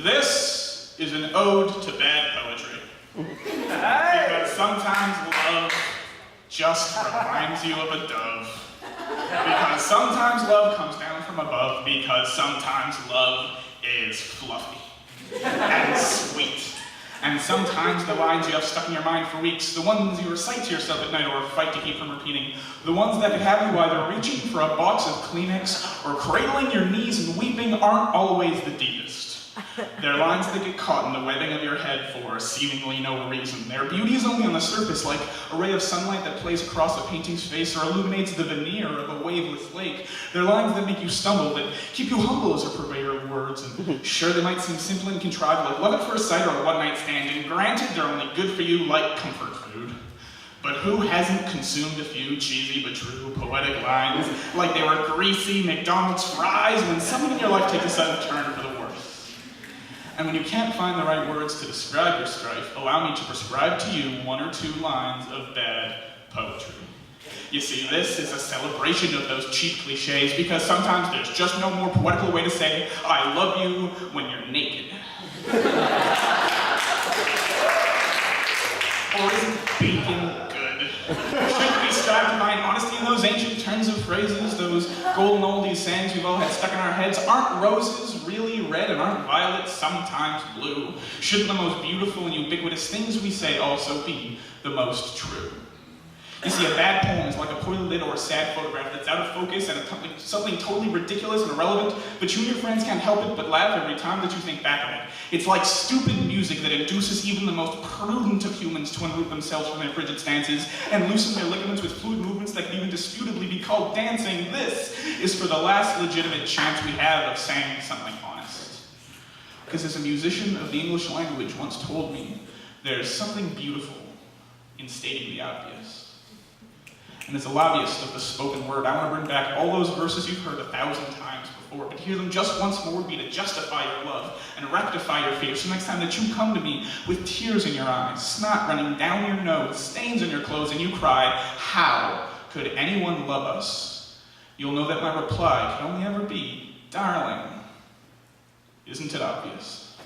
This is an ode to bad poetry. Because sometimes love just reminds you of a dove. Because sometimes love comes down from above. Because sometimes love is fluffy and sweet. And sometimes the lines you have stuck in your mind for weeks, the ones you recite to yourself at night or fight to keep from repeating, the ones that could have you either reaching for a box of Kleenex or cradling your knees and weeping aren't always the deepest. They're lines that get caught in the webbing of your head for seemingly no reason. Their beauty is only on the surface, like a ray of sunlight that plays across a painting's face or illuminates the veneer of a waveless lake. They're lines that make you stumble, that keep you humble as a purveyor of words. And sure, they might seem simple and contrived, like love at first sight or a one-night stand, and granted, they're only good for you like comfort food. But who hasn't consumed a few cheesy but true poetic lines like they were greasy McDonald's fries when someone in your life takes a sudden turn for the worse? And when you can't find the right words to describe your strife, allow me to prescribe to you one or two lines of bad poetry. You see, this is a celebration of those cheap cliches because sometimes there's just no more poetical way to say, I love you when you're naked. Or isn't bacon good? Shouldn't we strive to find honesty in those ancient turns of phrases, those golden oldies sayings we've all had stuck in our heads? Aren't roses really red and aren't violets sometimes blue? Shouldn't the most beautiful and ubiquitous things we say also be the most true? You see, a bad poem is like a poorly lit or a sad photograph that's out of focus and something totally ridiculous and irrelevant, but you and your friends can't help it but laugh every time that you think back on it. It's like stupid music that induces even the most prudent of humans to unroot themselves from their frigid stances and loosen their ligaments with fluid movements that can even disputably be called dancing. This is for the last legitimate chance we have of saying something honest. Because as a musician of the English language once told me, there's something beautiful in stating the obvious. And as a lobbyist of the spoken word, I want to bring back all those verses you've heard 1,000 times before, but hear them just once more would be to justify your love and rectify your fear. So next time that you come to me with tears in your eyes, snot running down your nose, stains on your clothes, and you cry, how could anyone love us? You'll know that my reply can only ever be, darling, isn't it obvious?